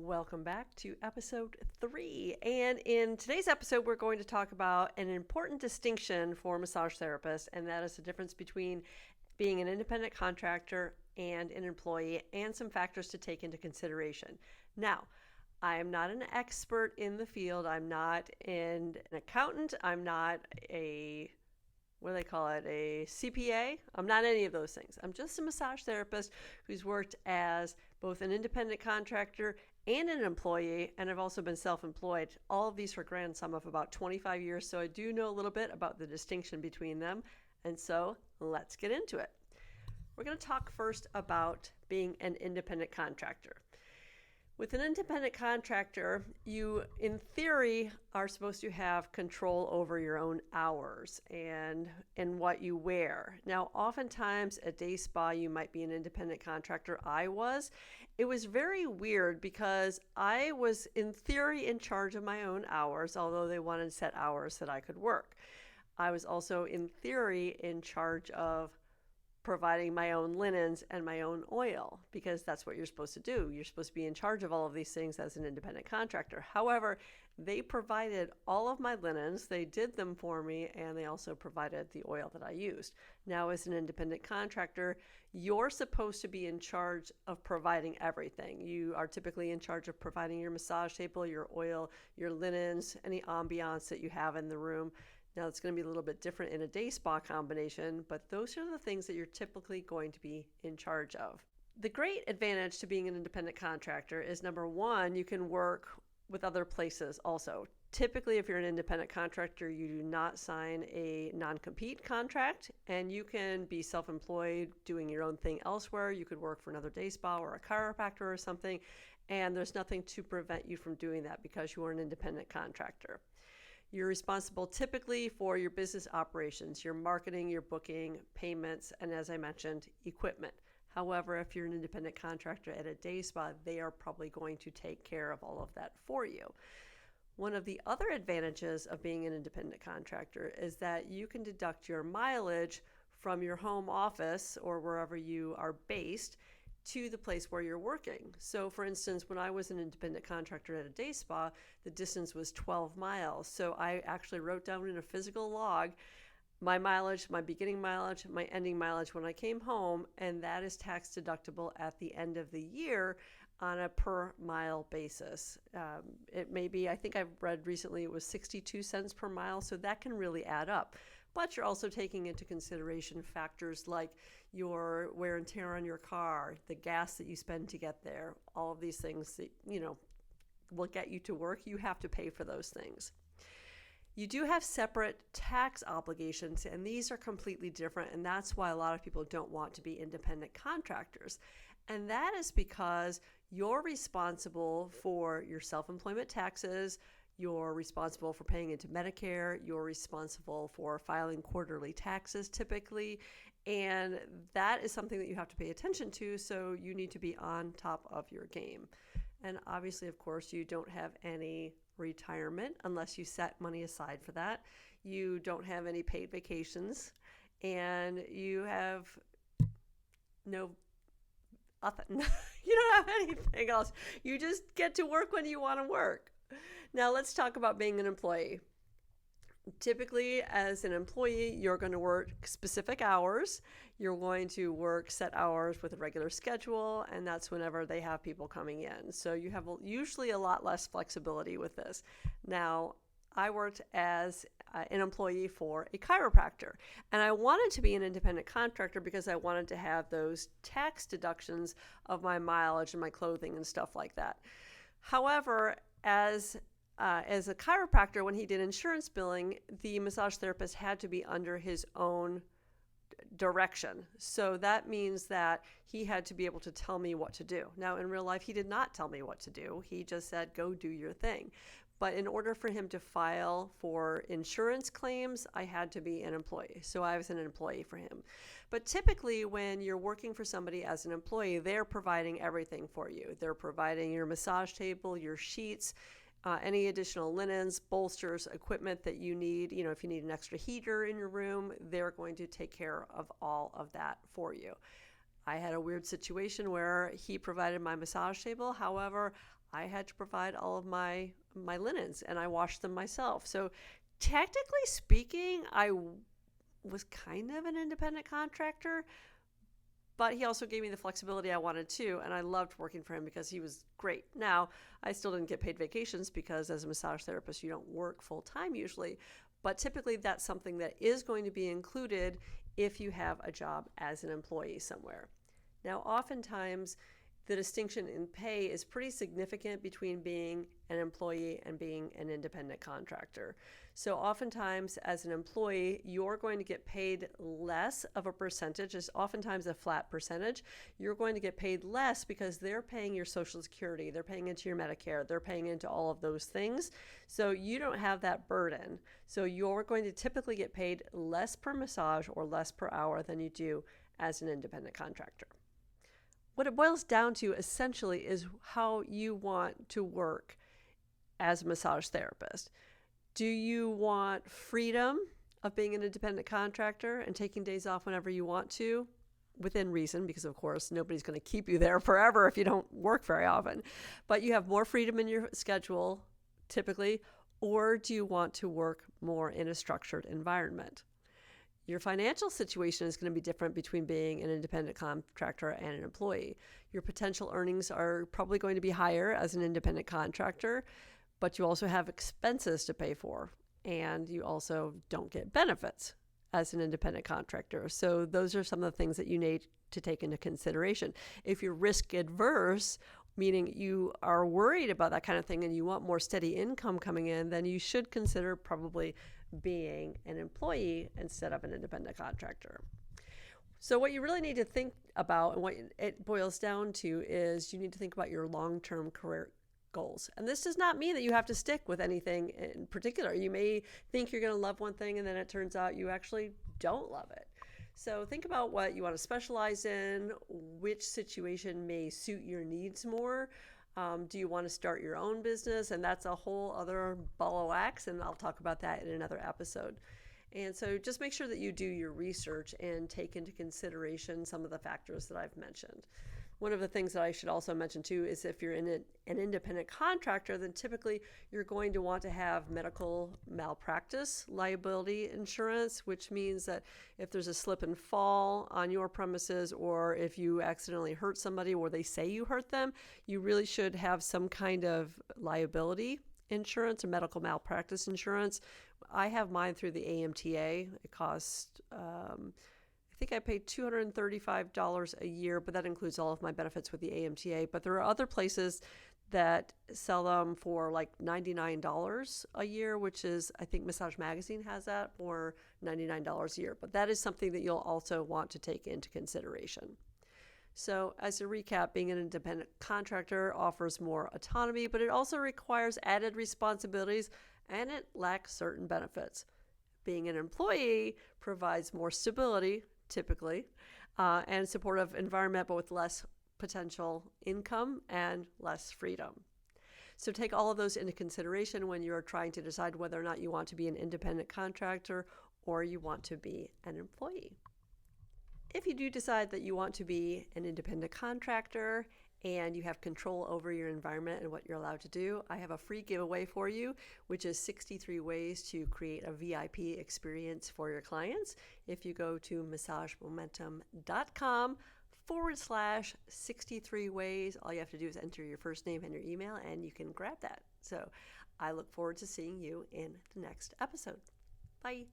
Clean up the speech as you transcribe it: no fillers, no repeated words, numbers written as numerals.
Welcome back to episode 3. And in today's episode, we're going to talk about an important distinction for massage therapists, and that is the difference between being an independent contractor and an employee, and some factors to take into consideration. Now, I am not an expert in the field. I'm not an accountant. I'm not a a CPA. I'm not any of those things. I'm just a massage therapist who's worked as both an independent contractor and an employee, and I've also been self-employed. All of these for a grand sum of about 25 years, so I do know a little bit about the distinction between them, and so let's get into it. We're going to talk first about being an independent contractor. With an independent contractor, you, in theory, are supposed to have control over your own hours and what you wear. Now, oftentimes at day spa, you might be an independent contractor. I was. It was very weird because I was, in theory, in charge of my own hours, although they wanted set hours that I could work. I was also, in theory, in charge of providing my own linens and my own oil, because that's what you're supposed to do. You're supposed to be in charge of all of these things as an independent contractor. However, they provided all of my linens, they did them for me, and they also provided the oil that I used. Now, as an independent contractor, you're supposed to be in charge of providing everything. You are typically in charge of providing your massage table, your oil, your linens, any ambiance that you have in the room. Now, it's going to be a little bit different in a day spa combination, but those are the things that you're typically going to be in charge of. The great advantage to being an independent contractor is, number one, you can work with other places also. Typically, if you're an independent contractor, you do not sign a non-compete contract, and you can be self-employed doing your own thing elsewhere. You could work for another day spa or a chiropractor or something, and there's nothing to prevent you from doing that because you are an independent contractor. You're responsible typically for your business operations, your marketing, your booking, payments, and as I mentioned, equipment. However, if you're an independent contractor at a day spa, they are probably going to take care of all of that for you. One of the other advantages of being an independent contractor is that you can deduct your mileage from your home office or wherever you are based to the place where you're working. So for instance, when I was an independent contractor at a day spa, the distance was 12 miles. So I actually wrote down in a physical log my mileage, my beginning mileage, my ending mileage when I came home, and that is tax deductible at the end of the year on a per mile basis. It may be, I think I've read recently, it was 62 cents per mile, so that can really add up. But you're also taking into consideration factors like your wear and tear on your car, the gas that you spend to get there, all of these things that, will get you to work. You have to pay for those things. You do have separate tax obligations, and these are completely different, and that's why a lot of people don't want to be independent contractors. And that is because you're responsible for your self-employment taxes, you're responsible for paying into Medicare, you're responsible for filing quarterly taxes typically, and that is something that you have to pay attention to, so you need to be on top of your game. And obviously, of course, you don't have any retirement unless you set money aside for that. You don't have any paid vacations, and you have nothing. You don't have anything else. You just get to work when you want to work. Now let's talk about being an employee. Typically, as an employee, you're going to work specific hours. You're going to work set hours with a regular schedule, and that's whenever they have people coming in. So you have usually a lot less flexibility with this. Now, I worked as an employee for a chiropractor, and I wanted to be an independent contractor because I wanted to have those tax deductions of my mileage and my clothing and stuff like that. However, as a chiropractor, when he did insurance billing, the massage therapist had to be under his own direction. So that means that he had to be able to tell me what to do. Now, in real life, he did not tell me what to do. He just said, go do your thing. But in order for him to file for insurance claims, I had to be an employee. So I was an employee for him. But typically, when you're working for somebody as an employee, they're providing everything for you. They're providing your massage table, your sheets, any additional linens, bolsters, equipment that you need. If you need an extra heater in your room, they're going to take care of all of that for you. I had a weird situation where he provided my massage table. However, I had to provide all of my linens, and I washed them myself. So technically speaking, I was kind of an independent contractor, but he also gave me the flexibility I wanted too, and I loved working for him because he was great. Now, I still didn't get paid vacations because as a massage therapist, you don't work full time usually, but typically that's something that is going to be included if you have a job as an employee somewhere. Now, oftentimes, the distinction in pay is pretty significant between being an employee and being an independent contractor. So oftentimes as an employee, you're going to get paid less of a percentage. It's oftentimes a flat percentage. You're going to get paid less because they're paying your Social Security, they're paying into your Medicare, they're paying into all of those things. So you don't have that burden. So you're going to typically get paid less per massage or less per hour than you do as an independent contractor. What it boils down to essentially is how you want to work as a massage therapist. Do you want freedom of being an independent contractor and taking days off whenever you want to, within reason, because of course nobody's going to keep you there forever if you don't work very often, but you have more freedom in your schedule typically, or do you want to work more in a structured environment? Your financial situation is going to be different between being an independent contractor and an employee. Your potential earnings are probably going to be higher as an independent contractor, but you also have expenses to pay for, and you also don't get benefits as an independent contractor. So those are some of the things that you need to take into consideration. If you're risk adverse, meaning you are worried about that kind of thing and you want more steady income coming in, then you should consider probably being an employee instead of an independent contractor. So what you really need to think about, and what it boils down to, is you need to think about your long-term career goals. And this does not mean that you have to stick with anything in particular. You may think you're going to love one thing and then it turns out you actually don't love it. So think about what you want to specialize in, which situation may suit your needs more. Do you want to start your own business? And that's a whole other ball of wax, and I'll talk about that in another episode. And so just make sure that you do your research and take into consideration some of the factors that I've mentioned. One of the things that I should also mention too is if you're in an independent contractor, then typically you're going to want to have medical malpractice liability insurance, which means that if there's a slip and fall on your premises, or if you accidentally hurt somebody or they say you hurt them, you really should have some kind of liability insurance or medical malpractice insurance. I have mine through the AMTA. It costs I think I paid $235 a year, but that includes all of my benefits with the AMTA. But there are other places that sell them for like $99 a year, which is, I think Massage Magazine has that for $99 a year. But that is something that you'll also want to take into consideration. So as a recap, being an independent contractor offers more autonomy, but it also requires added responsibilities and it lacks certain benefits. Being an employee provides more stability, typically, and supportive environment, but with less potential income and less freedom. So take all of those into consideration when you're trying to decide whether or not you want to be an independent contractor or you want to be an employee. If you do decide that you want to be an independent contractor and you have control over your environment and what you're allowed to do, I have a free giveaway for you, which is 63 ways to create a VIP experience for your clients. If you go to massagemomentum.com/63 ways, all you have to do is enter your first name and your email and you can grab that. So I look forward to seeing you in the next episode. Bye.